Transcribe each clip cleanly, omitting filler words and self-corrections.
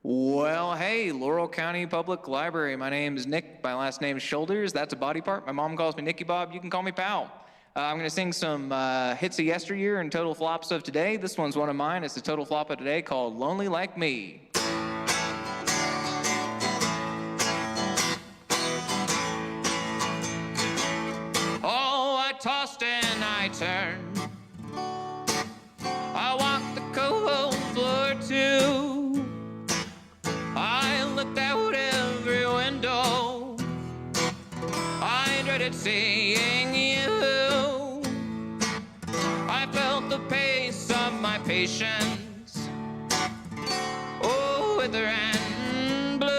Well, hey, Laurel County Public Library. My name is Nick. My last name is Shoulders. That's a body part. My mom calls me Nicky Bob. You can call me Pal. I'm going to sing some hits of yesteryear and total flops of today. This one's one of mine. It's a total flop of today called Lonely Like Me. Oh, I tossed and I turned. I walked the cold floor too. I looked out every window. I dreaded seeing you. I felt the pace of my patience. Oh, wither and blue.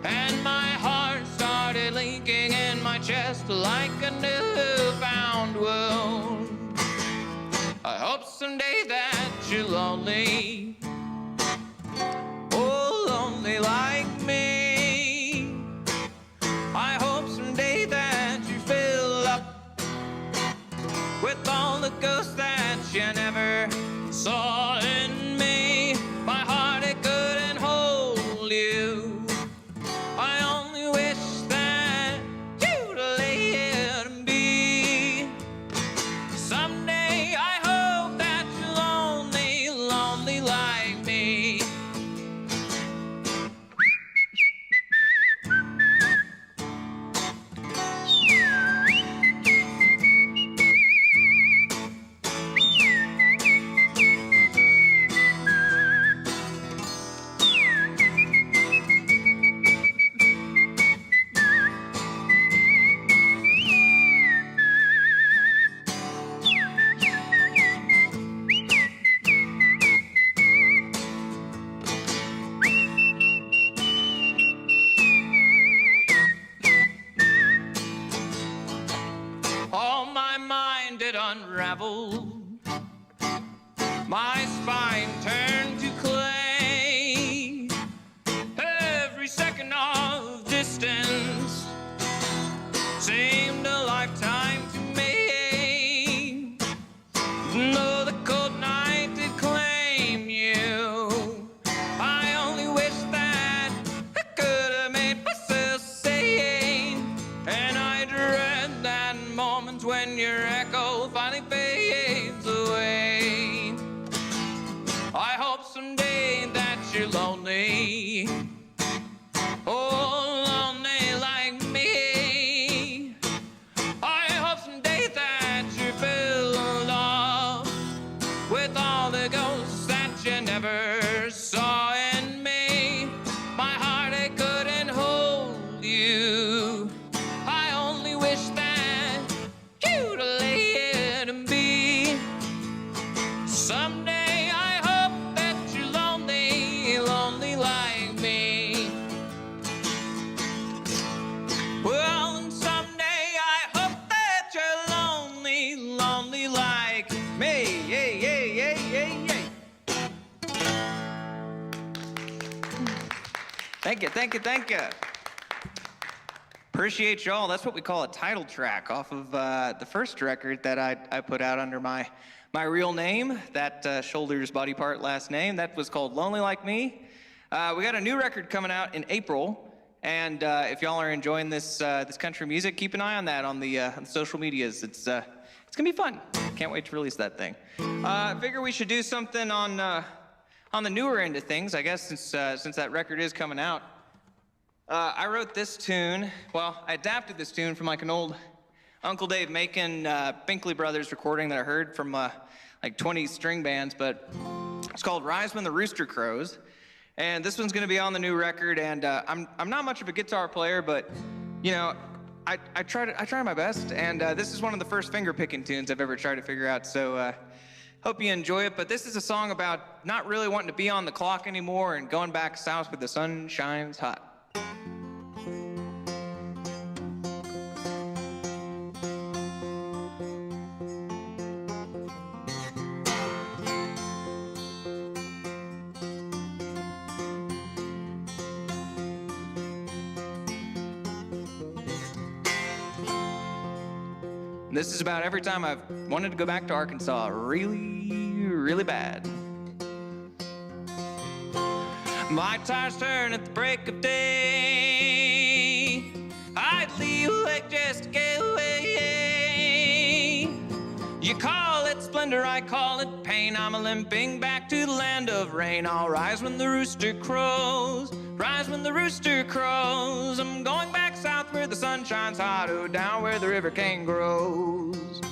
And my heart started leaking in my chest like a newfound wound. I hope someday that you're lonely. Lonely like me. I hope someday that you fill up with all the ghosts that you never saw in me. My heart, it couldn't hold you. I only wish that you'd let it be. Someday I hope that you're lonely, lonely like me. All my mind did unravel. My spine turned to clay. Every second of distance seemed a lifetime to me. Though the cold night did claim you, I only wish that I could have made myself sane. And I dread that moment when your echo finally fades away. I hope someday that you're lonely. Oh, lonely like me. I hope someday that you're filled up with all the ghosts that you never saw in me. My heart, it couldn't hold you. I only wish that you'd let it be. Someday I hope that you're lonely, lonely like me. Well, and someday I hope that you're lonely, lonely like me. Yeah, yeah, yeah, yeah, yeah. Thank you, thank you, thank you. Appreciate y'all. That's what we call a title track off of the first record that I put out under my real name, that Shoulders body part last name. That was called Lonely Like Me. We got a new record coming out in April, and if y'all are enjoying this country music, keep an eye on that on the social medias. It's gonna be fun. Can't wait to release that thing. I figure we should do something on the newer end of things, I guess, since that record is coming out. I wrote this tune, well, I adapted this tune from like an old Uncle Dave Macon, Binkley Brothers recording that I heard from like 20 string bands, but it's called Rise When the Rooster Crows. And this one's gonna be on the new record, and I'm not much of a guitar player, but you know, I try my best, and this is one of the first finger-picking tunes I've ever tried to figure out, so hope you enjoy it. But this is a song about not really wanting to be on the clock anymore and going back south where the sun shines hot. This is about every time I've wanted to go back to Arkansas really, really bad. My tires turn at the break of day. I'd leave a leg just to get away. You call it splendor, I call it pain. I'm a limping back to the land of rain. I'll rise when the rooster crows. Rise when the rooster crows. I'm going back south where the sun shines hot, oh, down where the river cane grows.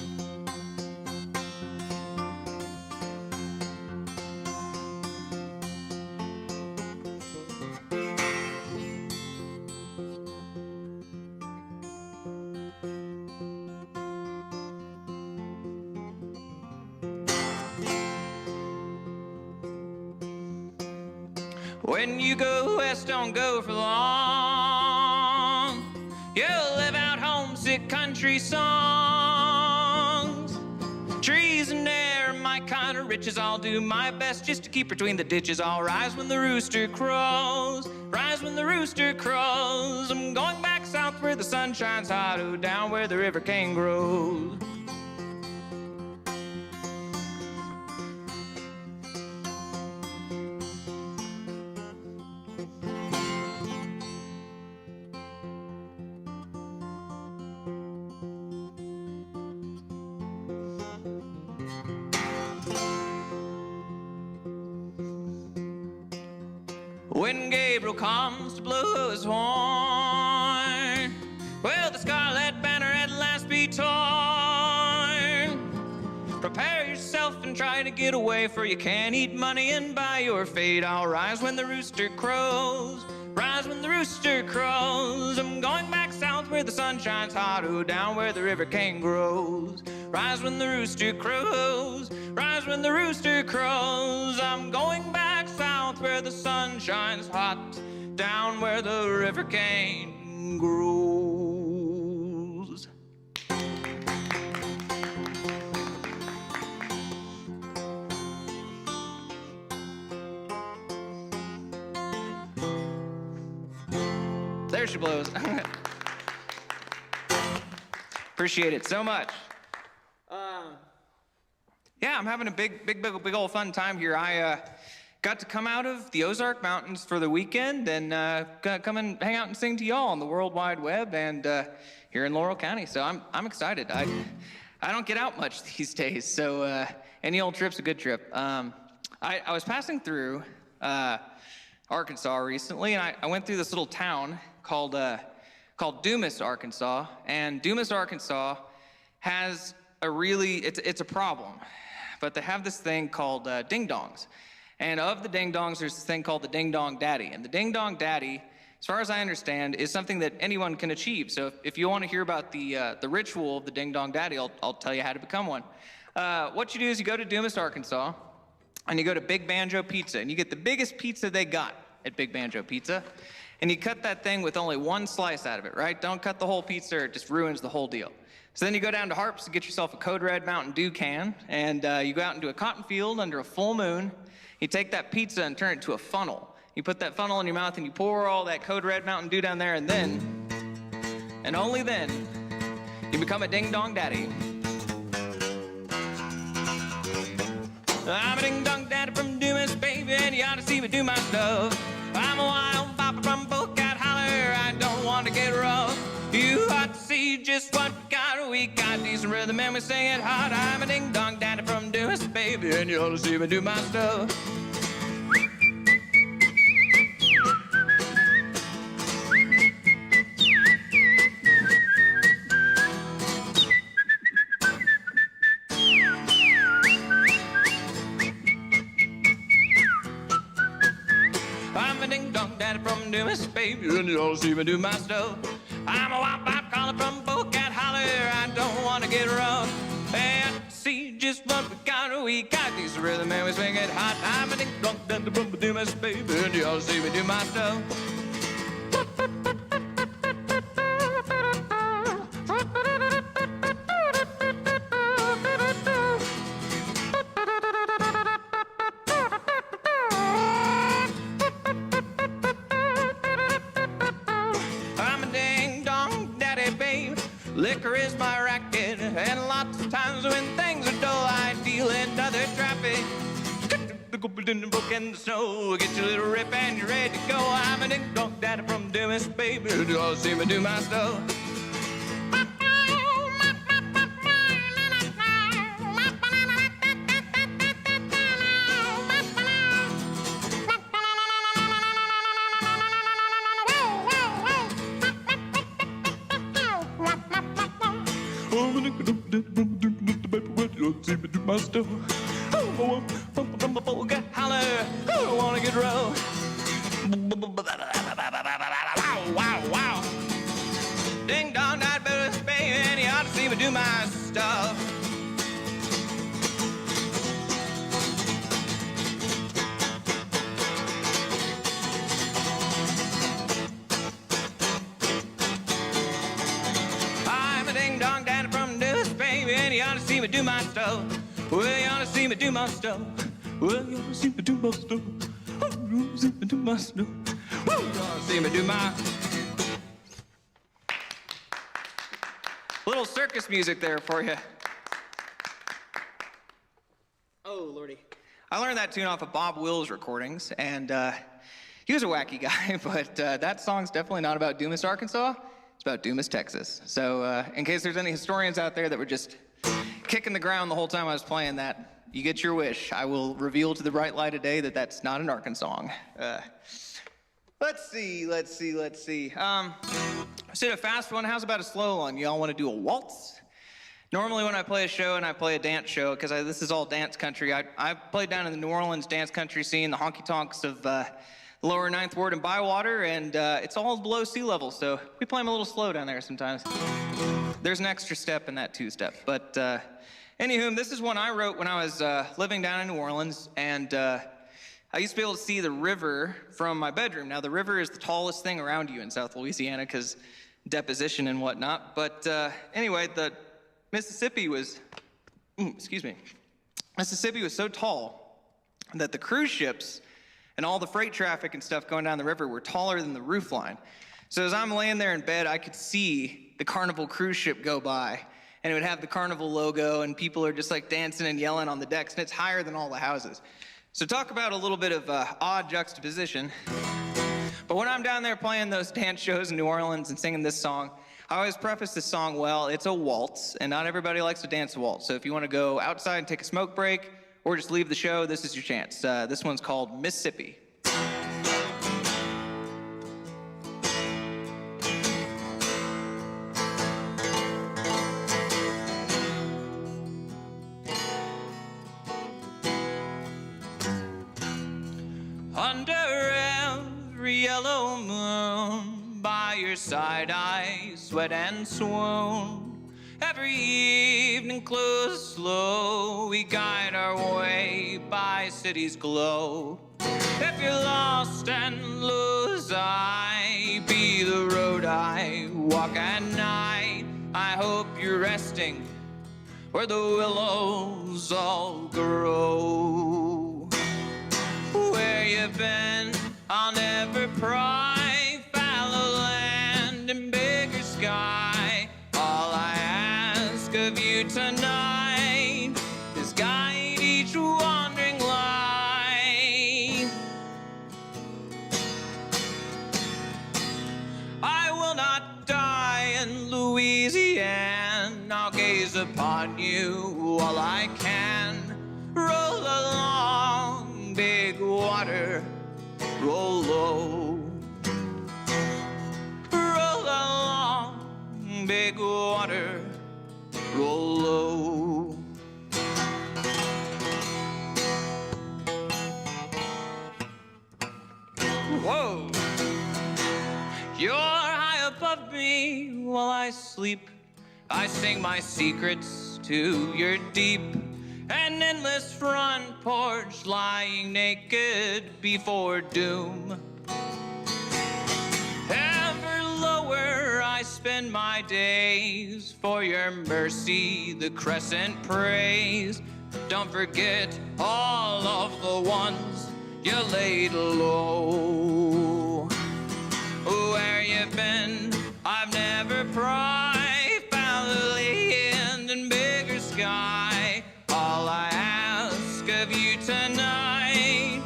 When you go west, don't go for long. You'll live out homesick country songs. Trees and air, my kind of riches. I'll do my best just to keep between the ditches. I'll rise when the rooster crows. Rise when the rooster crows. I'm going back south where the sun shines hot, oh, down where the river cane grows. When Gabriel comes to blow his horn, will the scarlet banner at last be torn? Prepare yourself and try to get away, for you can't eat money and buy your fate. I'll rise when the rooster crows. Rise when the rooster crows. I'm going back south where the sun shines hot, oh, down where the river cane grows. Rise when the rooster crows. Rise when the rooster crows. I'm going back south where the sun shines hot, down where the river cane grows. There she blows. Appreciate it so much. Yeah, I'm having a big old fun time here. I got to come out of the Ozark Mountains for the weekend and come and hang out and sing to y'all on the World Wide Web and here in Laurel County. So I'm excited. I don't get out much these days, so any old trip's a good trip. I was passing through Arkansas recently, and I went through this little town called Dumas, Arkansas. And Dumas, Arkansas has it's a problem. But they have this thing called ding-dongs. And of the ding-dongs, there's this thing called the ding-dong daddy. And the ding-dong daddy, as far as I understand, is something that anyone can achieve. So if you want to hear about the ritual of the ding-dong daddy, I'll tell you how to become one. What you do is you go to Dumas, Arkansas, and you go to Big Banjo Pizza. And you get the biggest pizza they got at Big Banjo Pizza. And you cut that thing with only one slice out of it, right? Don't cut the whole pizza or it just ruins the whole deal. So then you go down to Harps to get yourself a Code Red Mountain Dew can, and you go out into a cotton field under a full moon. You take that pizza and turn it to a funnel. You put that funnel in your mouth and you pour all that Code Red Mountain Dew down there, and then, and only then, you become a ding-dong daddy. I'm a ding-dong daddy from Dumas, baby, and you ought to see me do my stuff. I'm a wild papa from Bocat Holler, I don't want to get rough. You ought to see just what we got decent rhythm and we sing it hot. I'm a ding-dong daddy from Dumas, baby, and you ought to see me do my stuff. I'm a ding-dong daddy from Dumas, baby, and you ought to see me do my stuff. I'm a wild pop calling from Bocat Holler. I don't wanna get rough. And see just what we got. We got these rhythm and we swing it hot. I'm a ding dong, dun, dun, do my baby, and y'all see me do my stuff. Liquor is my racket, and lots of times when things are dull, I deal in other traffic. In the book in the snow, get your little rip and you're ready to go. I'm a ding-dong daddy from Dumas, baby. You all see me do my stuff. My stuff. Get holler. I wanna get rough. Wow, wow. Ding dong, I'd better spay, and you ought to see me do my stuff. I'm a ding dong daddy from this baby, and you ought to see me do my stuff. Well, you ought to see me do my stuff. Well, you ought to see me do my stuff. Oh, you ought to see me do my stuff. Well, you ought to see me do my... Little circus music there for you. Oh, Lordy. I learned that tune off of Bob Wills' recordings, and he was a wacky guy, but that song's definitely not about Dumas, Arkansas. It's about Dumas, Texas. So in case there's any historians out there that were just kicking the ground the whole time I was playing that, you get your wish. I will reveal to the bright light of day that that's not an Arkansas song. Let's see. I did a fast one. How's about a slow one? Y'all want to do a waltz? Normally when I play a show and I play a dance show, because this is all dance country, I played down in the New Orleans dance country scene, the honky-tonks of the lower 9th Ward and Bywater, and it's all below sea level, so we play them a little slow down there sometimes. There's an extra step in that two-step, but anywho, this is one I wrote when I was living down in New Orleans, and I used to be able to see the river from my bedroom. Now, the river is the tallest thing around you in South Louisiana because deposition and whatnot, but anyway, the Mississippi was so tall that the cruise ships and all the freight traffic and stuff going down the river were taller than the roof line. So as I'm laying there in bed, I could see the Carnival cruise ship go by, and it would have the Carnival logo, and people are just like dancing and yelling on the decks, and it's higher than all the houses. So talk about a little bit of odd juxtaposition. But when I'm down there playing those dance shows in New Orleans and singing this song, I always preface this song, well, it's a waltz, and not everybody likes to dance a waltz. So if you want to go outside and take a smoke break, or just leave the show, this is your chance. This one's called Mississippi. Under every yellow moon, by your side I sweat and swoon. Every evening close slow, we guide our way by city's glow. If you're lost and lose I, be the road I walk at night. I hope you're resting where the willows all grow. Where you've been, I'll never pry. Fallow land and bigger sky. All I ask of you tonight is guide each wandering light. I will not die in Louisiana. I'll gaze upon you while I can. Roll along, big water, roll low. Roll along, big water, roll low. Whoa! You're high above me while I sleep. I sing my secrets to your deep and endless front porch, lying naked before doom. Ever lower I spend my days, for your mercy the crescent praise. Don't forget all of the ones you laid low. Where you been, I've never pried, found the land and bigger sky. All I ask of you tonight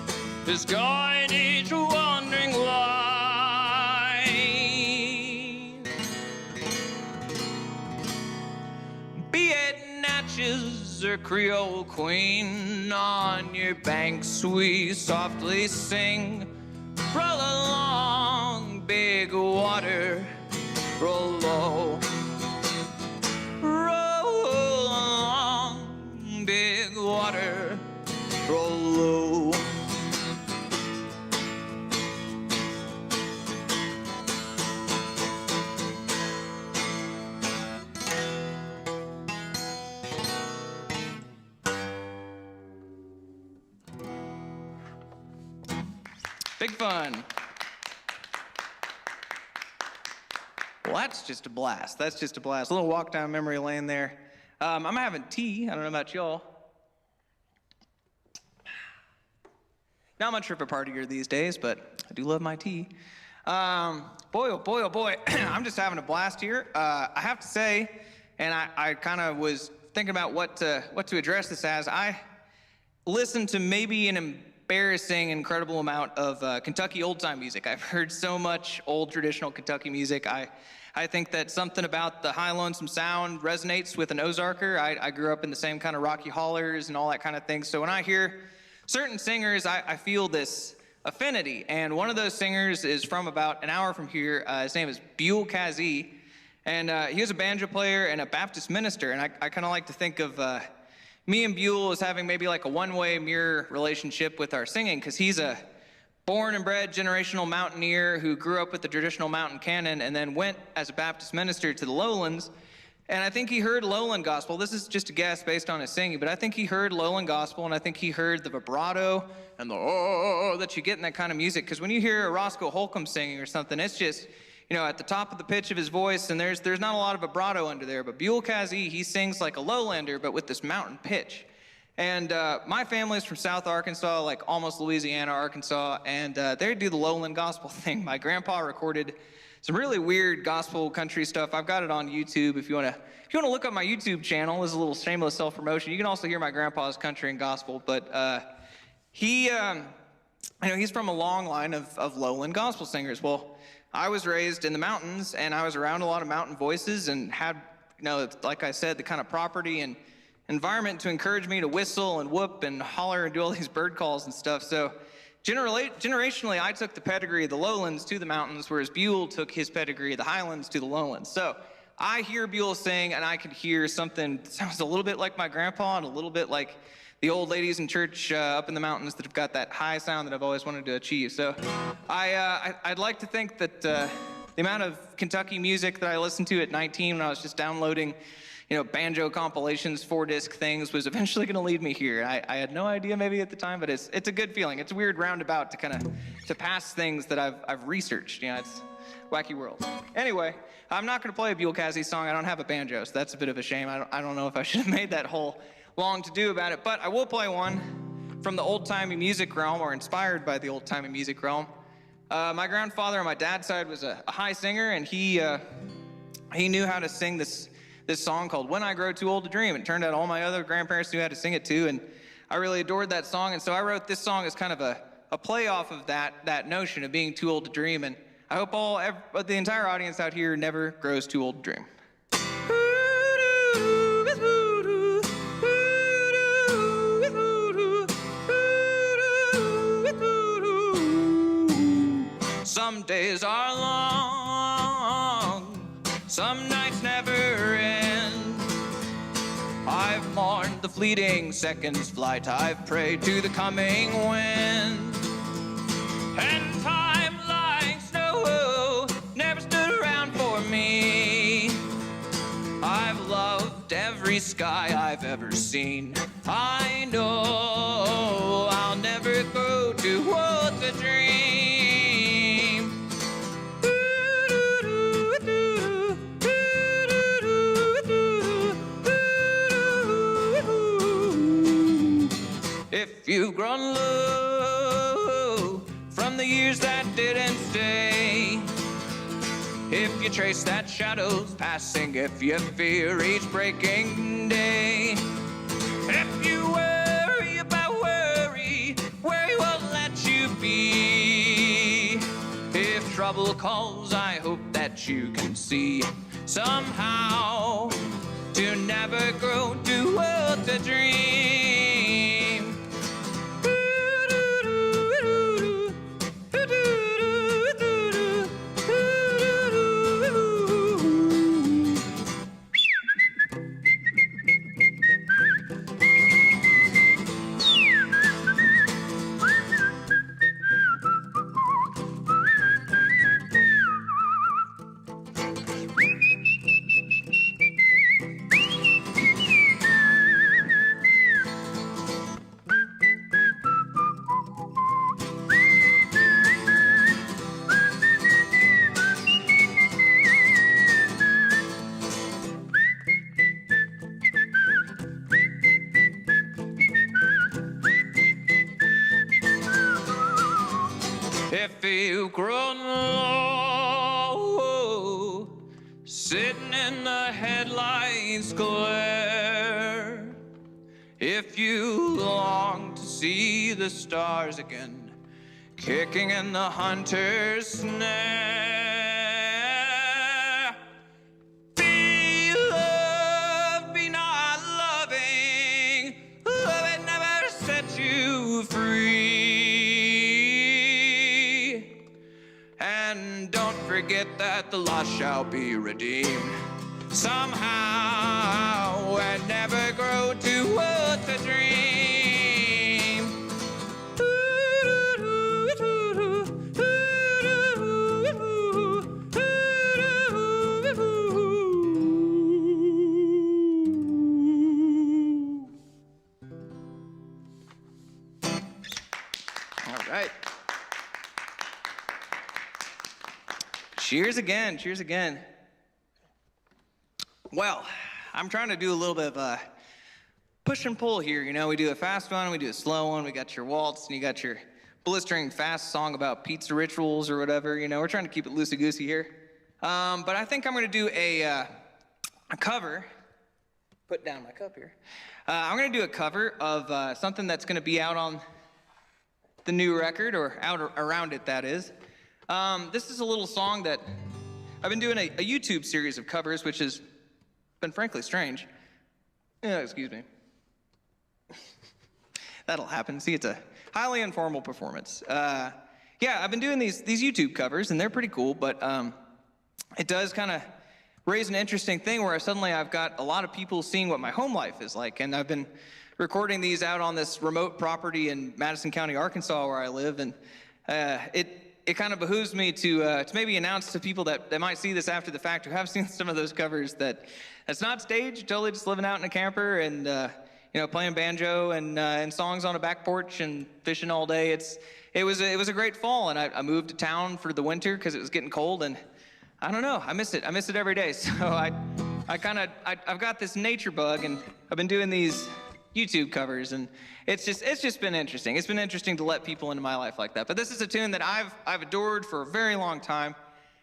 is guide each wandering light. Be it Natchez or Creole Queen, on your banks we softly sing. Roll along, big water, roll low. Roll along, big water, roll low. Big fun. Well, that's just a blast. That's just a blast. A little walk down memory lane there. I'm having tea. I don't know about y'all. Not much of a partier these days, but I do love my tea. Boy, oh boy, oh boy. I'm just having a blast here. I have to say, and I kind of was thinking about what to address this as. I listened to maybe an embarrassing, incredible amount of Kentucky old-time music. I've heard so much old traditional Kentucky music. I think that something about the high lonesome sound resonates with an Ozarker. I grew up in the same kind of rocky hollers and all that kind of thing. So when I hear certain singers, I feel this affinity. And one of those singers is from about an hour from here. His name is Buell Kazee. And he was a banjo player and a Baptist minister. And I kind of like to think of me and Buell as having maybe like a one-way mirror relationship with our singing, because he's a born and bred generational mountaineer who grew up with the traditional mountain canon and then went as a Baptist minister to the lowlands. And I think he heard lowland gospel. This is just a guess based on his singing, but I think he heard lowland gospel, and I think he heard the vibrato and the oh that you get in that kind of music. Because when you hear a Roscoe Holcomb singing or something, it's just, you know, at the top of the pitch of his voice, and there's not a lot of vibrato under there. But Buell Kazee, he sings like a lowlander, but with this mountain pitch. And my family's from South Arkansas, like almost Louisiana, Arkansas, and they do the lowland gospel thing. My grandpa recorded some really weird gospel country stuff. I've got it on YouTube if you want to look up my YouTube channel. This is a little shameless self-promotion. You can also hear my grandpa's country and gospel, but he's from a long line of lowland gospel singers. Well, I was raised in the mountains, and I was around a lot of mountain voices and had, like I said, the kind of property and environment to encourage me to whistle and whoop and holler and do all these bird calls and stuff. So generationally, I took the pedigree of the lowlands to the mountains, whereas Buell took his pedigree of the highlands to the lowlands. So I hear Buell sing, and I can hear something that sounds a little bit like my grandpa and a little bit like the old ladies in church up in the mountains that have got that high sound that I've always wanted to achieve. So I'd like to think that the amount of Kentucky music that I listened to at 19 when I was just downloading banjo compilations, 4-disc things, was eventually going to lead me here. I had no idea maybe at the time, but it's a good feeling. It's a weird roundabout to pass things that I've researched. It's wacky world. Anyway, I'm not going to play a Buell Kazee song. I don't have a banjo, so that's a bit of a shame. I don't know if I should have made that whole long to do about it, but I will play one from the old-timey music realm, or inspired by the old-timey music realm. My grandfather on my dad's side was a high singer, and he knew how to sing this song called When I Grow Too Old to Dream. It turned out all my other grandparents knew how to sing it too, and I really adored that song, and so I wrote this song as kind of a play off of that notion of being too old to dream, and I hope the entire audience out here never grows too old to dream. Some days are long, some nights never end. I've mourned the fleeting seconds' flight, I've prayed to the coming wind. And time like snow never stood around for me. every sky I've ever seen. I know I'll never grow towards a dream. If you've grown low from the years that didn't stay, if you trace that shadow's passing, if you fear each breaking day, if you worry about worry won't let you be, if trouble calls, I hope that you can see somehow to never grow towards a dream. If you've grown low, sitting in the headlights glare, if you long to see the stars again, kicking in the hunter's snare, be loved, be not loving, love it never set you free. And don't forget that the lost shall be redeemed somehow, and never grow towards a dream. All right. Cheers again, cheers again. Well, I'm trying to do a little bit of a push and pull here. You know, we do a fast one, we do a slow one, we got your waltz, and you got your blistering fast song about pizza rituals or whatever. You know, we're trying to keep it loosey-goosey here. But I think I'm gonna do a cover. Put down my cup here. I'm gonna do a cover of something that's gonna be out on the new record, or out around it, that is. This is a little song that I've been doing a YouTube series of covers, which has been frankly strange. Excuse me. That'll happen. See, it's a highly informal performance. Yeah, I've been doing these YouTube covers, and they're pretty cool, but it does kind of raise an interesting thing where suddenly I've got a lot of people seeing what my home life is like, and I've been recording these out on this remote property in Madison County, Arkansas, where I live, and it kind of behooves me to maybe announce to people that might see this after the fact, who have seen some of those covers, that it's not staged, totally just living out in a camper and you know, playing banjo and songs on a back porch and fishing all day. It was a great fall, and I moved to town for the winter because it was getting cold, and I don't know, I miss it every day. So I've got this nature bug, and I've been doing these YouTube covers, and it's just been interesting. It's been interesting to let people into my life like that. But this is a tune that I've adored for a very long time,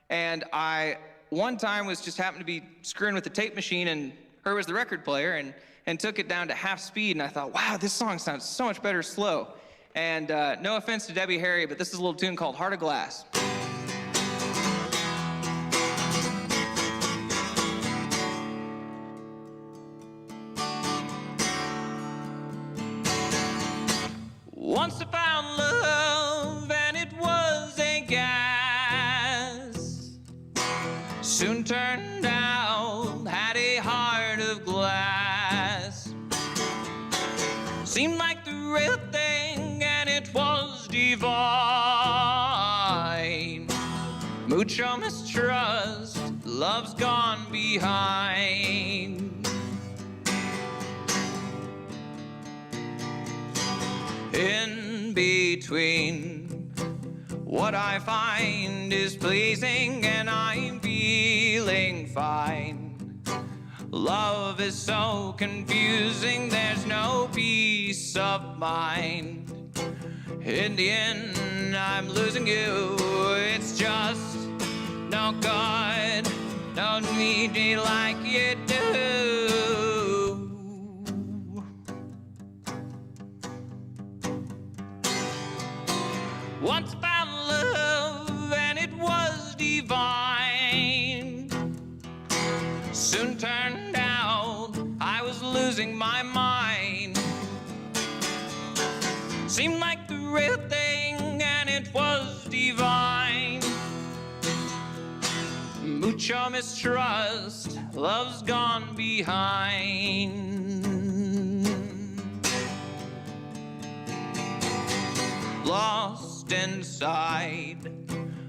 and I one time was just happened to be screwing with the tape machine, and her was the record player, and took it down to half speed, and I thought, wow, this song sounds so much better slow. And no offense to Debbie Harry, but this is a little tune called Heart of Glass. Once I found love, and it was a gas. Soon turned out, had a heart of glass. Seemed like the real thing, and it was divine. Mucho mistrust, love's gone behind. in between. What I find is pleasing and I'm feeling fine. Love is so confusing, there's no peace of mind. In the end, I'm losing you, it's just no good. Don't need me like you do. Once found love and it was divine. Soon turned out I was losing my mind. Seemed like the real thing and it was divine. Mucho mistrust, love's gone behind. Lost inside,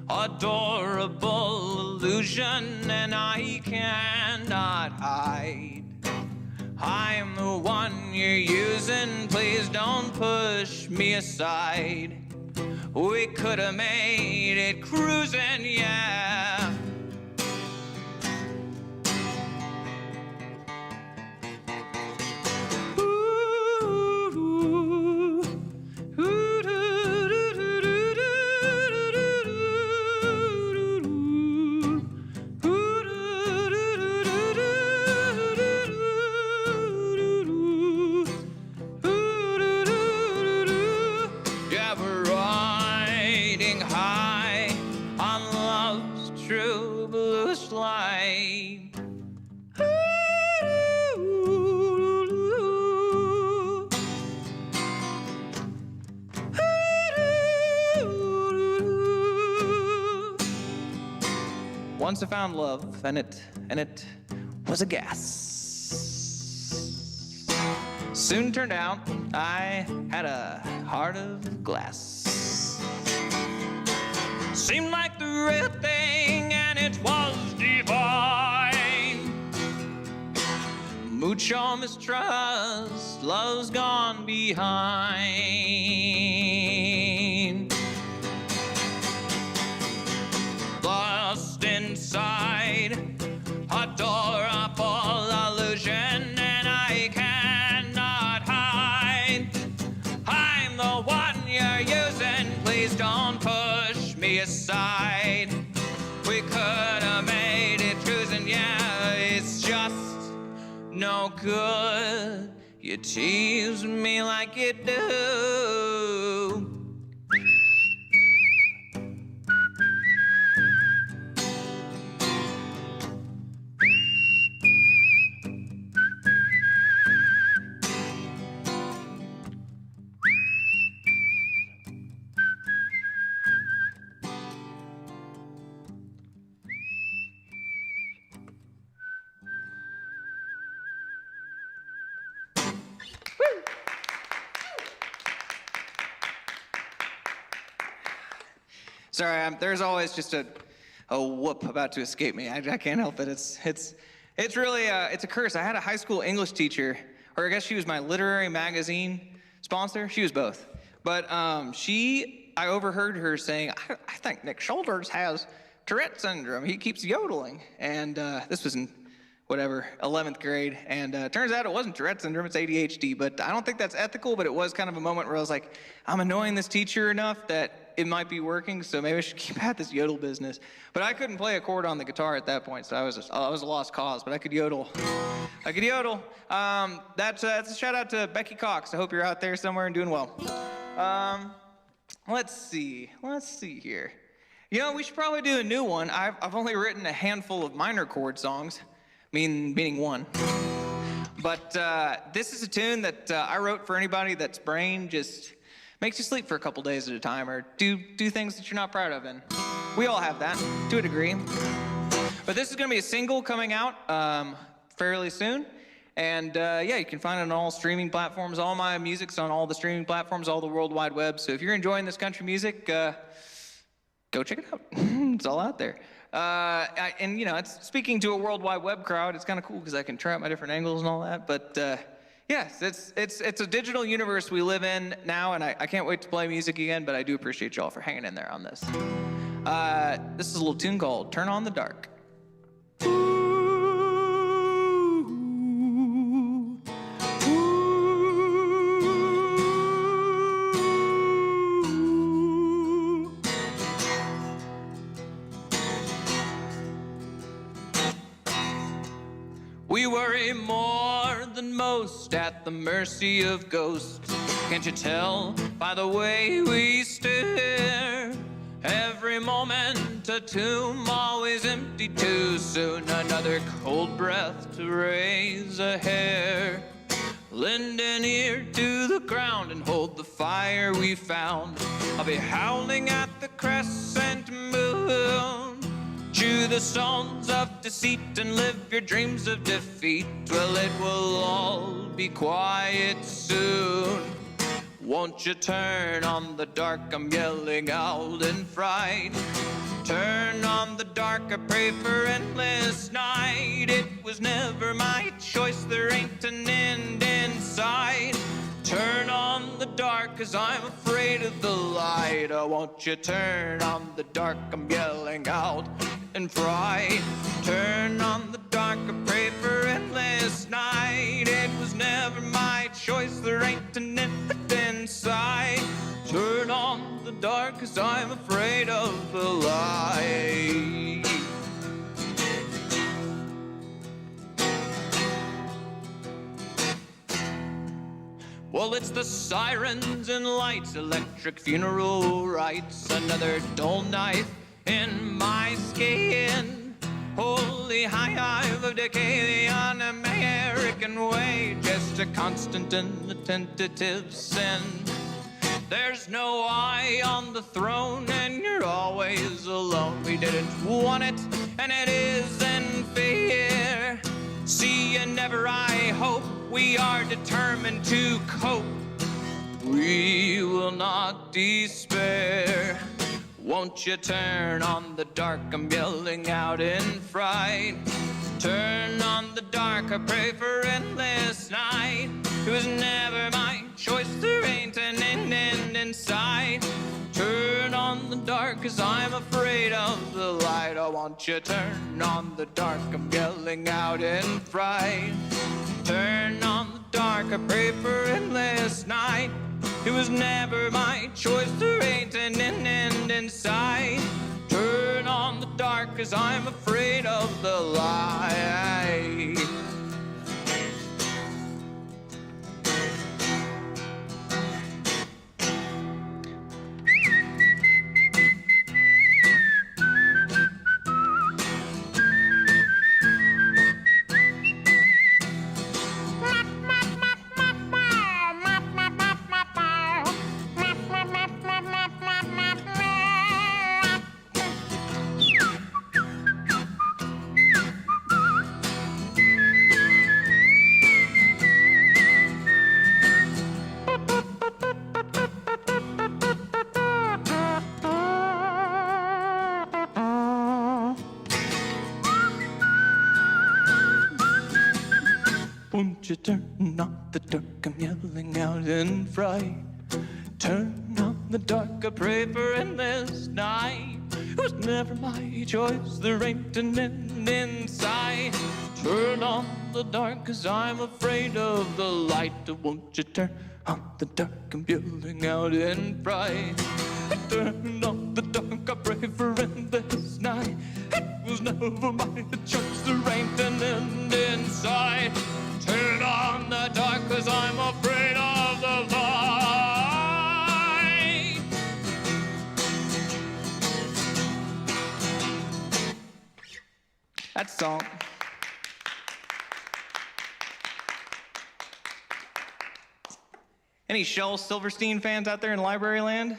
adorable illusion, and I cannot hide. I'm the one you're using, please don't push me aside. We could have made it cruising, yeah. Once I found love, and it was a gas. Soon turned out I had a heart of glass. Seemed like the real thing, and it was divine. Mucho mistrust, love's gone behind. Lost inside, adorable illusion, and I cannot hide. I'm the one you're using, please don't push me aside. We could have made it cruising, yeah, it's just no good. You tease me like you do. Sorry, there's always just a whoop about to escape me. I can't help it. It's really it's a curse. I had a high school English teacher, or I guess she was my literary magazine sponsor. She was both, but I overheard her saying, I think Nick Shoulders has Tourette syndrome. He keeps yodeling, and this was in 11th grade, and turns out it wasn't Tourette syndrome, it's ADHD, but I don't think that's ethical, but it was kind of a moment where I was like, I'm annoying this teacher enough that it might be working, so maybe I should keep at this yodel business. But I couldn't play a chord on the guitar at that point, so I was a lost cause, but I could yodel. That's a shout out to Becky Cox. I hope you're out there somewhere and doing well. Let's see here. You know, we should probably do a new one. I've only written a handful of minor chord songs, meaning one. But this is a tune that I wrote for anybody that's brain just makes you sleep for a couple days at a time, or do things that you're not proud of, and we all have that, to a degree. But this is gonna be a single coming out fairly soon, and yeah, you can find it on all streaming platforms. All my music's on all the streaming platforms, all the World Wide Web, so if you're enjoying this country music, go check it out. It's all out there. And you know, it's speaking to a World Wide Web crowd. It's kind of cool because I can try out my different angles and all that, but Yes, it's a digital universe we live in now, and I can't wait to play music again, but I do appreciate y'all for hanging in there on this. This is a little tune called Turn on the Dark. We worry more than most, at the mercy of ghosts. Can't you tell by the way we stare? Every moment a tomb, always empty too soon. Another cold breath to raise a hair. Lend an ear to the ground and hold the fire we found. I'll be howling at the crescent moon. Chew the stones of deceit and live your dreams of defeat. Well, it will all be quiet soon. Won't you turn on the dark? I'm yelling out in fright. Turn on the dark, I pray for endless night. It was never my choice, there ain't an end in sight. Turn on the dark, 'cause I'm afraid of the light. Oh, won't you turn on the dark? I'm yelling out in fright. Turn on the dark, I pray for endless night. It was never my choice, there ain't an end in sight. Turn on the dark, 'cause I'm afraid of the light. Well, it's the sirens and lights, electric funeral rites. Another dull knife in my skin. Holy hive of decay, the un-American way. Just a constant and a tentative sin. There's no eye on the throne, and you're always alone. We didn't want it, and it isn't fair. See you never, I hope. We are determined to cope. We will not despair. Won't you turn on the dark? I'm yelling out in fright. Turn on the dark, I pray for endless night. It was never my choice, there ain't an end in sight. Turn on the dark, 'cause I'm afraid of the light. Oh, won't you turn on the dark? I'm yelling out in fright. Turn on the dark, I pray for endless night. It was never my choice, there ain't an end in sight. Turn on the dark, 'cause I'm afraid of the light. Won't you turn on the dark? I'm yelling out in fright. Turn on the dark, I pray for endless night. It was never my choice, there ain't an end in sight. Turn on the dark, 'cause I'm afraid of the light. Won't you turn on the dark? I'm yelling out in fright. Turn on the dark, I pray for endless night. It was never my choice, there ain't an end in sight. Turn on the dark, 'cause I'm afraid of the light. That song. Any Shel Silverstein fans out there in library land?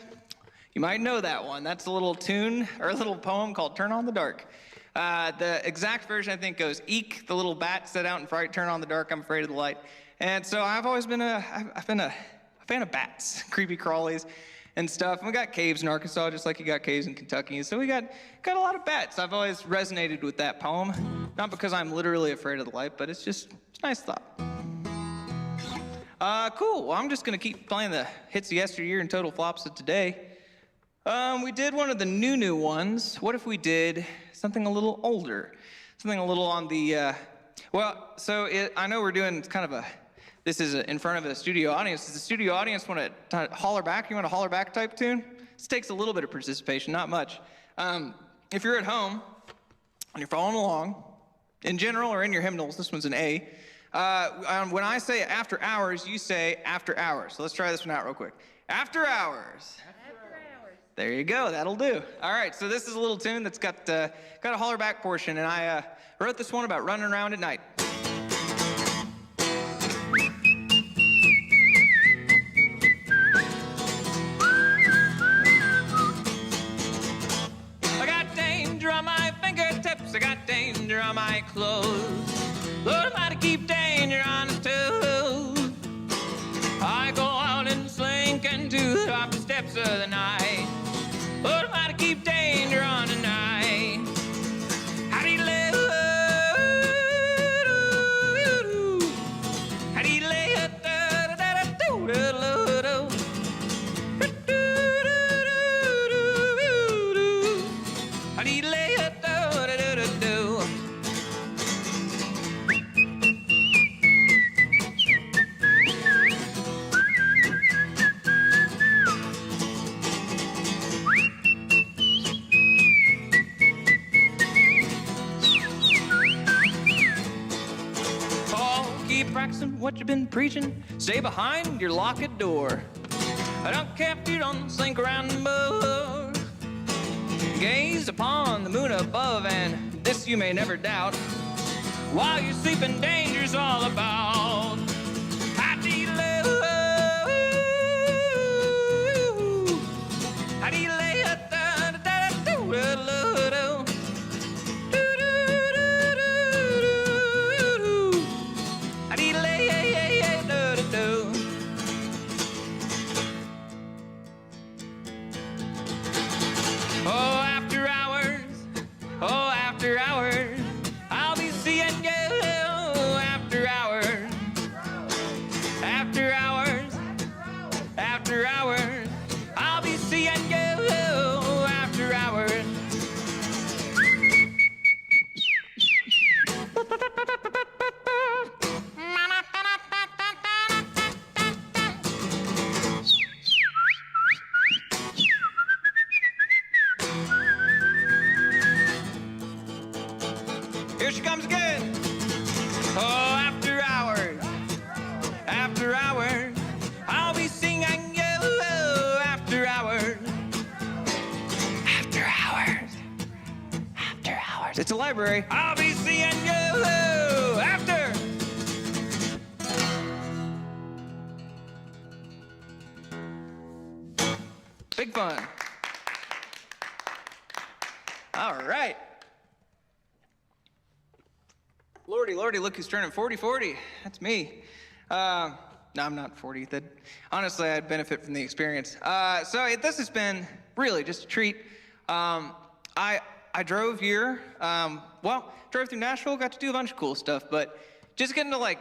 You might know that one. That's a little tune, or a little poem called Turn on the Dark. The exact version, I think, goes, eek, the little bat set out in fright, turn on the dark, I'm afraid of the light. And so I've always been I've been a fan of bats, creepy crawlies and stuff. And we got caves in Arkansas, just like you got caves in Kentucky. And so we got a lot of bats. I've always resonated with that poem. Not because I'm literally afraid of the light, but it's a nice thought. Cool. Well, I'm just gonna keep playing the hits of yesteryear and total flops of today. We did one of the new ones. What if we did something a little older? Something a little on the, I know we're doing kind of this is in front of a studio audience. Does the studio audience want to holler back? You want a holler back type tune? This takes a little bit of participation, not much. If you're at home and you're following along, in general or in your hymnals, this one's an A. When I say after hours, you say after hours. So let's try this one out real quick. After hours. There you go, that'll do. All right, so this is a little tune that's got a holler back portion, and I wrote this one about running around at night. I got danger on my fingertips, I got danger on my clothes. Lord, I'm to keep danger on his toes. I go out and slink into the top steps of the night. Lord, I'm to keep danger on tonight. How do you lay? How do you lay? How do you lay? Practicing what you've been preaching, stay behind your locked door. I don't care if you don't slink around the board. Gaze upon the moon above, and this you may never doubt. While you're sleeping, danger's all about. How do you lay? How do you lay? Here she comes again. Oh, after hours, I'll be singing you. After hours. It's a library. I'll be seeing you after. Big fun. All right. Lordy, look who's turning 40. That's me. No, I'm not 40. Honestly, I'd benefit from the experience. This has been really just a treat. I drove here, drove through Nashville, got to do a bunch of cool stuff, but just getting to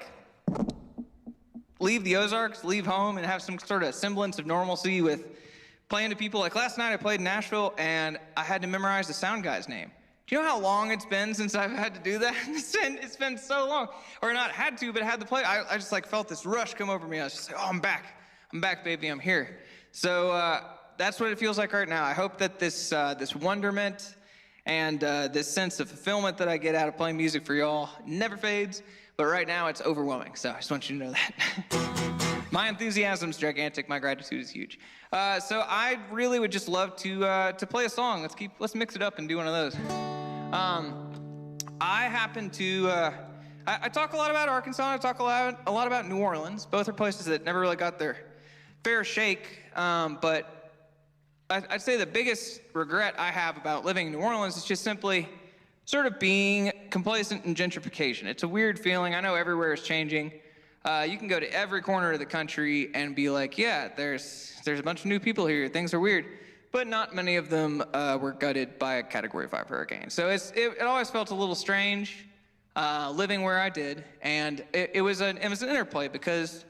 leave the Ozarks, leave home, and have some sort of semblance of normalcy with playing to people. Like last night I played in Nashville, and I had to memorize the sound guy's name. Do you know how long it's been since I've had to do that? It's been so long. Or not had to, but had to play. I just felt this rush come over me. I was just like, oh, I'm back. I'm back, baby, I'm here. So that's what it feels like right now. I hope that this wonderment and this sense of fulfillment that I get out of playing music for y'all never fades, but right now it's overwhelming, so I just want you to know that. My enthusiasm's gigantic, my gratitude is huge. So I really would just love to play a song. Let's mix it up and do one of those. I happen to, I talk a lot about Arkansas, I talk a lot about New Orleans. Both are places that never really got their fair shake, but I'd say the biggest regret I have about living in New Orleans is just simply sort of being complacent in gentrification. It's a weird feeling. I know everywhere is changing. You can go to every corner of the country and be like, yeah, there's a bunch of new people here. Things are weird. But not many of them were gutted by a Category 5 hurricane. So it always felt a little strange living where I did. And it was an interplay because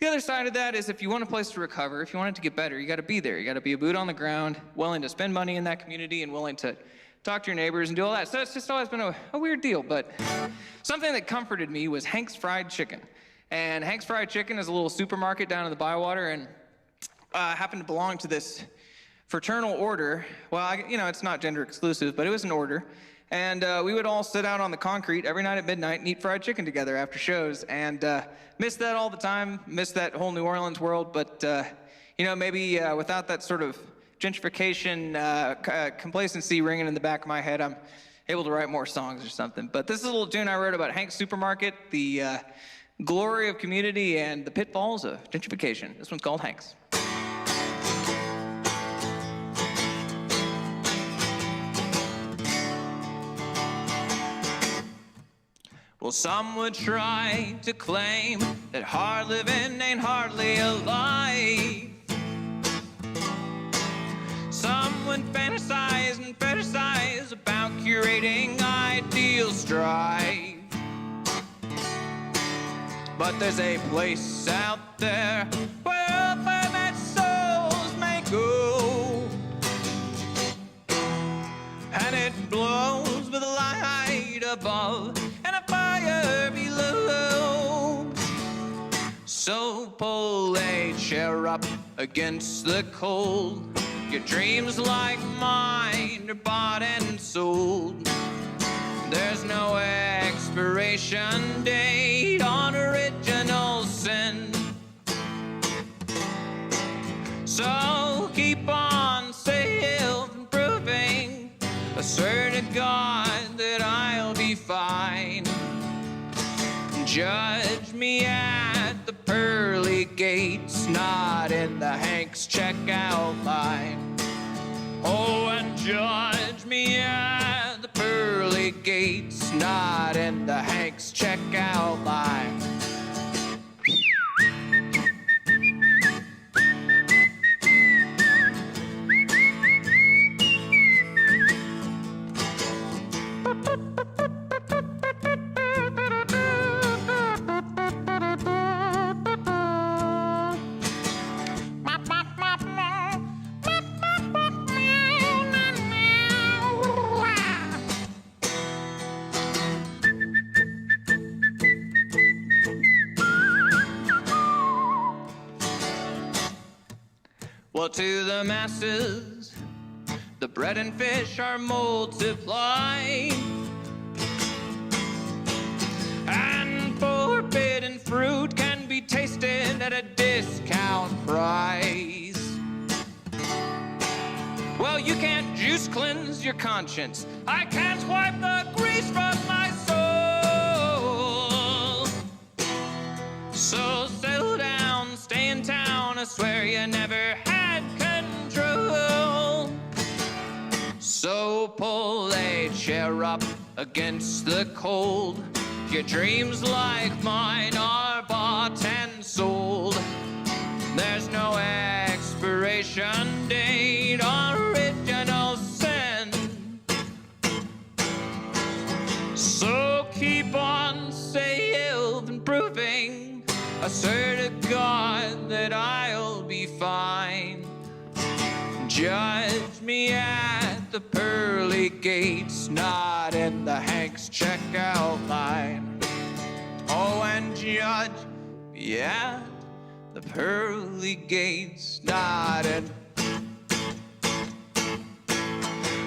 The other side of that is if you want a place to recover, if you want it to get better, you got to be there. You got to be a boot on the ground, willing to spend money in that community and willing to talk to your neighbors and do all that. So it's just always been a weird deal. But something that comforted me was Hank's Fried Chicken. And Hank's Fried Chicken is a little supermarket down in the Bywater, and happened to belong to this fraternal order. Well, it's not gender exclusive, but it was an order. And we would all sit out on the concrete every night at midnight and eat fried chicken together after shows. And miss that all the time, miss that whole New Orleans world. But, maybe without that sort of gentrification, complacency ringing in the back of my head, I'm able to write more songs or something. But this is a little tune I wrote about Hank's Supermarket, the glory of community and the pitfalls of gentrification. This one's called Hank's. Well, some would try to claim that hard living ain't hardly a life. Some would fantasize and fetishize about curating ideal strife. But there's a place out there where fervent souls may go, and it blows with a light above and a fire below. So pull a chair up against the cold. Your dreams like mine are bought and sold. There's no expiration date on original sin. So keep on self-improving. Assert to God that I'll be fine. Judge me at the pearly gates, not in the Hank's checkout line. Oh, and judge me at the pearly gates, not in the Hank's checkout line. Well, to the masses, the bread and fish are multiplied, and forbidden fruit can be tasted at a discount price. Well, you can't juice cleanse your conscience. I can't wipe the grease from my soul. So settle down, stay in town. I swear you never had control. So pull a chair up against the cold. Your dreams like mine are bought and sold. There's no expiration date on original sin. So keep on self-improving. Assert to God that I'll be fine. Judge me at the pearly gates, not in the Hank's checkout line. Oh, and judge me at the pearly gates, not in,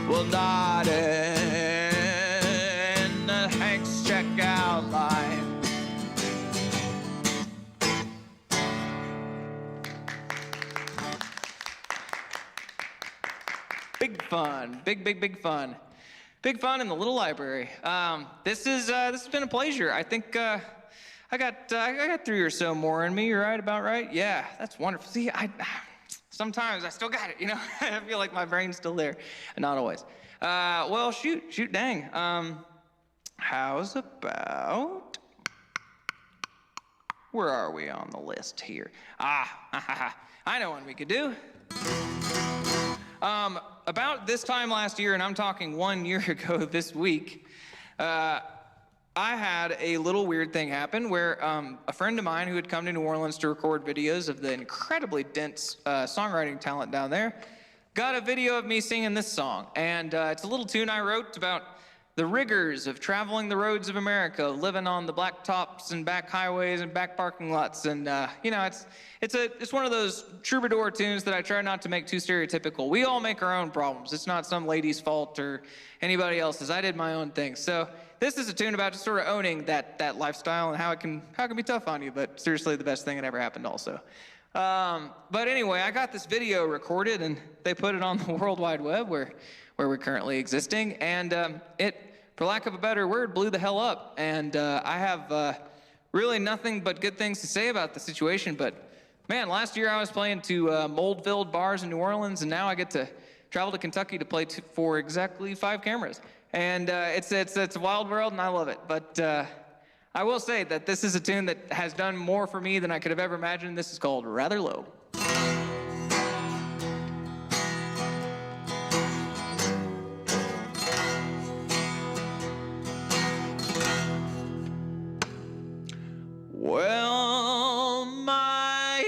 well, not in the Hank's checkout line. Big fun, big fun. Big fun in the little library. This has been a pleasure. I think I got 3 or so more in me. You're right, about right? Yeah, that's wonderful. See, sometimes I still got it, I feel like my brain's still there, and not always. Well, shoot, dang. How's about, where are we on the list here? I know one we could do. About this time last year, and I'm talking 1 year ago this week, I had a little weird thing happen where a friend of mine who had come to New Orleans to record videos of the incredibly dense songwriting talent down there got a video of me singing this song. And it's a little tune I wrote about the rigors of traveling the roads of America, living on the black tops and back highways and back parking lots. And, you know, it's one of those troubadour tunes that I try not to make too stereotypical. We all make our own problems. It's not some lady's fault or anybody else's. I did my own thing. So this is a tune about just sort of owning that lifestyle and how it can be tough on you, but seriously the best thing that ever happened also. But anyway, I got this video recorded and they put it on the World Wide Web where we're currently existing, and it, for lack of a better word, blew the hell up. And I have really nothing but good things to say about the situation, but man, last year I was playing to mold-filled bars in New Orleans, and now I get to travel to Kentucky to play for exactly 5 cameras. And it's a wild world, and I love it. But I will say that this is a tune that has done more for me than I could have ever imagined. This is called Rather Low. Well, my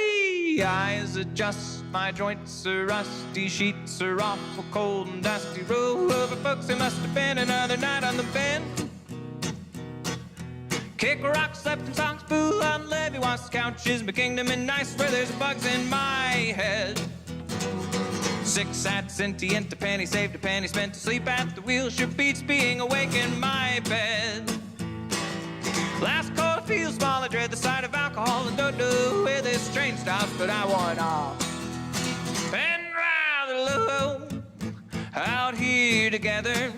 eyes adjust, my joints are rusty, sheets are awful cold and dusty. Row over folks, it must have been another night on the bend. Kick rocks, slept in songs, fool on levee, wash couches, my kingdom in nice where there's bugs in my head. 6 sat sentient, a penny saved, a penny spent to sleep at the wheel, sure beats being awake in my bed. Last call feels small, I dread the sight of alcohol and don't know where this train stops, but I want off. And rather low, out here together.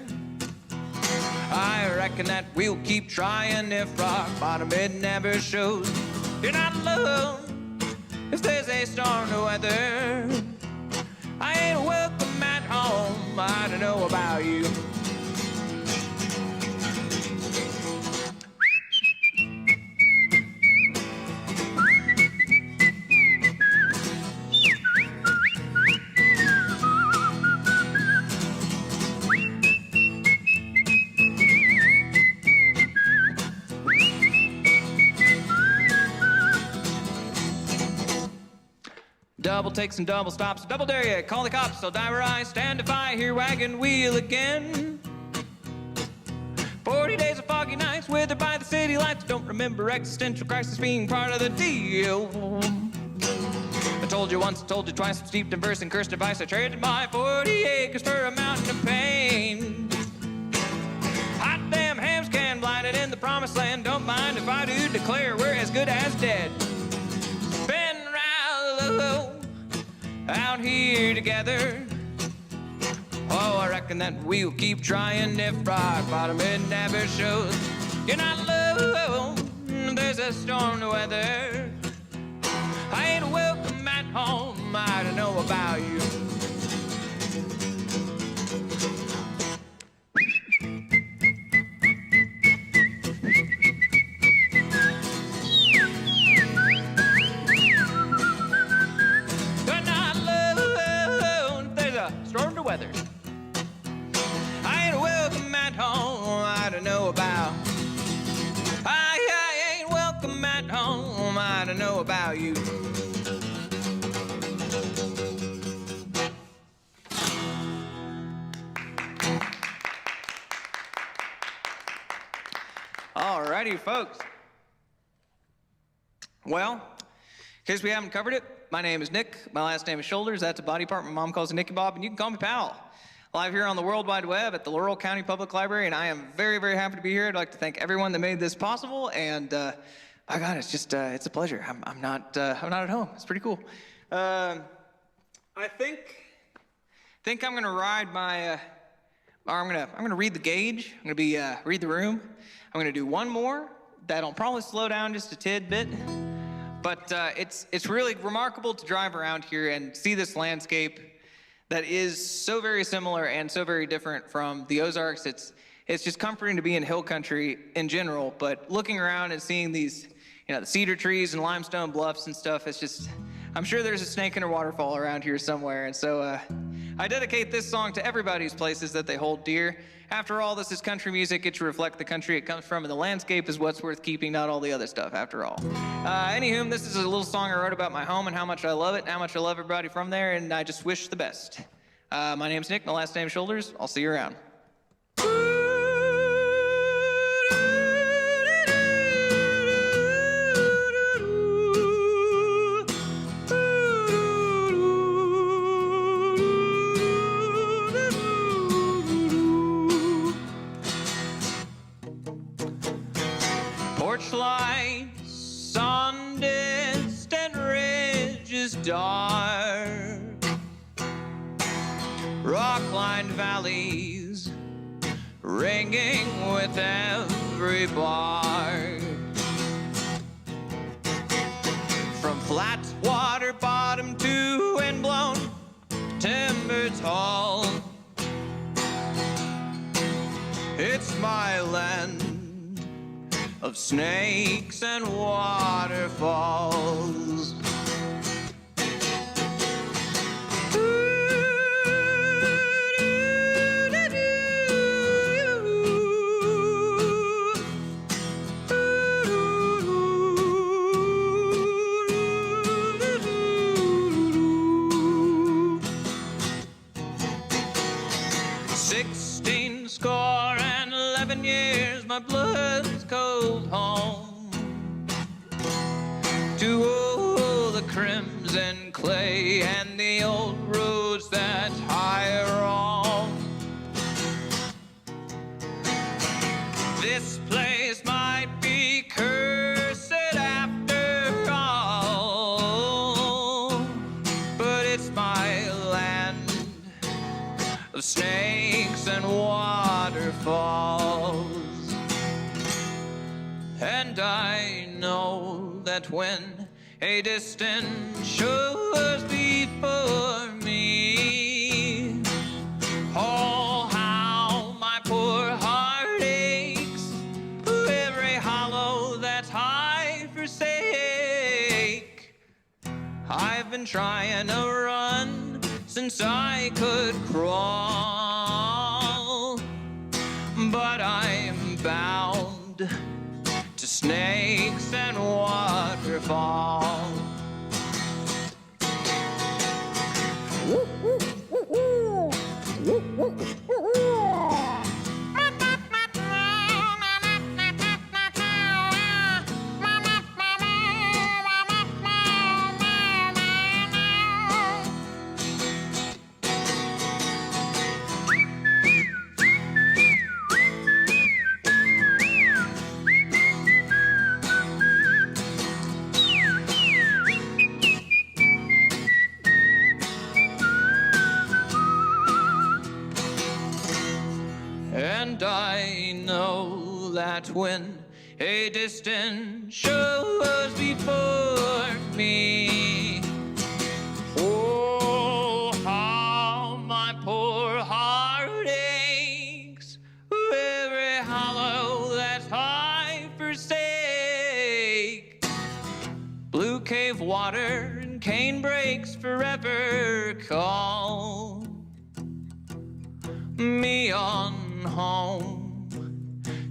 I reckon that we'll keep trying if rock bottom it never shows. You're not alone if there's a storm to weather. I ain't welcome at home, I don't know about you. Double takes and double stops, double dare ya, call the cops, I'll die where I stand if I hear wagon wheel again. 40 days of foggy nights, withered by the city lights, don't remember existential crisis being part of the deal. I told you once, I told you twice, I'm steeped in verse and cursed advice, I traded my 40 acres for a mountain of pain. Hot damn hams can blinded in the promised land, don't mind if I do declare we're as good as dead. Been rather low, out here together. Oh, I reckon that we'll keep trying if rock bottom it never shows. You're not alone, there's a storm to weather. I ain't welcome at home, I don't know about you. Weather. I ain't welcome at home, I don't know about. I ain't welcome at home, I don't know about you. Alrighty, folks. Well, in case we haven't covered it, my name is Nick. My last name is Shoulders. That's a body part my mom calls a Nicky Bob, and you can call me Pal. Live here on the World Wide Web at the Laurel County Public Library, and I am very, very happy to be here. I'd like to thank everyone that made this possible, and my God, it's just it's a pleasure. I'm not at home. It's pretty cool. I think I'm gonna ride my. I'm gonna read the gauge. I'm gonna be read the room. I'm gonna do one more that'll probably slow down just a tidbit. But it's really remarkable to drive around here and see this landscape that is so very similar and so very different from the Ozarks. It's just comforting to be in hill country in general, but looking around and seeing these, you know, the cedar trees and limestone bluffs and stuff, it's just, I'm sure there's a snake in a waterfall around here somewhere, and so I dedicate this song to everybody's places that they hold dear. After all, this is country music. It should reflect the country it comes from, and the landscape is what's worth keeping, not all the other stuff, after all. Anywho, this is a little song I wrote about my home and how much I love it, and how much I love everybody from there, and I just wish the best. My name's Nick, my last name's Shoulders. I'll see you around. Porch lights on distant ridges dark, rock-lined valleys ringing with every bark. From flat water bottom to wind-blown timber tall, it's my land of snakes and waterfalls. My blood's cold home to all the crimson clay and the old roads that I roam. This place might be cursed after all, but it's my land of snakes and waterfalls. And I know that when a distant shore's before me, oh, how my poor heart aches, every hollow that I forsake. I've been trying to run since I could crawl, but I'm bound to snakes and waterfalls. And I know that when a distant shore's before me, oh, how my poor heart aches, every hollow that I forsake. Blue cave water and cane brakes forever call me on home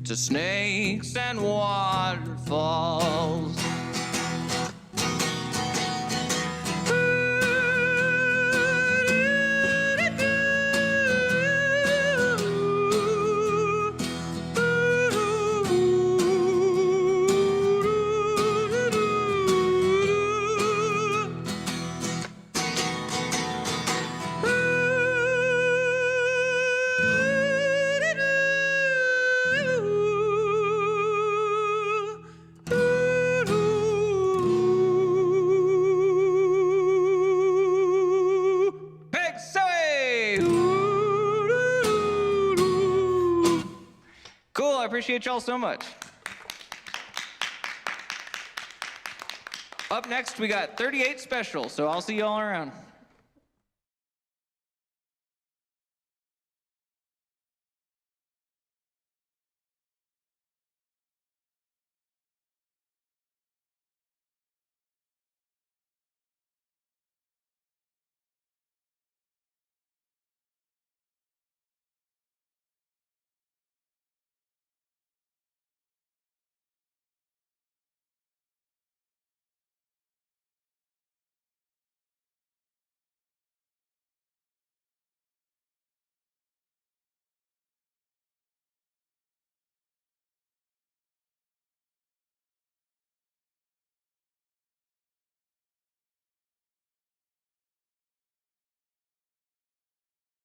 to snakes and waterfalls. I appreciate y'all so much. Up next, we got 38 Special, so I'll see y'all around.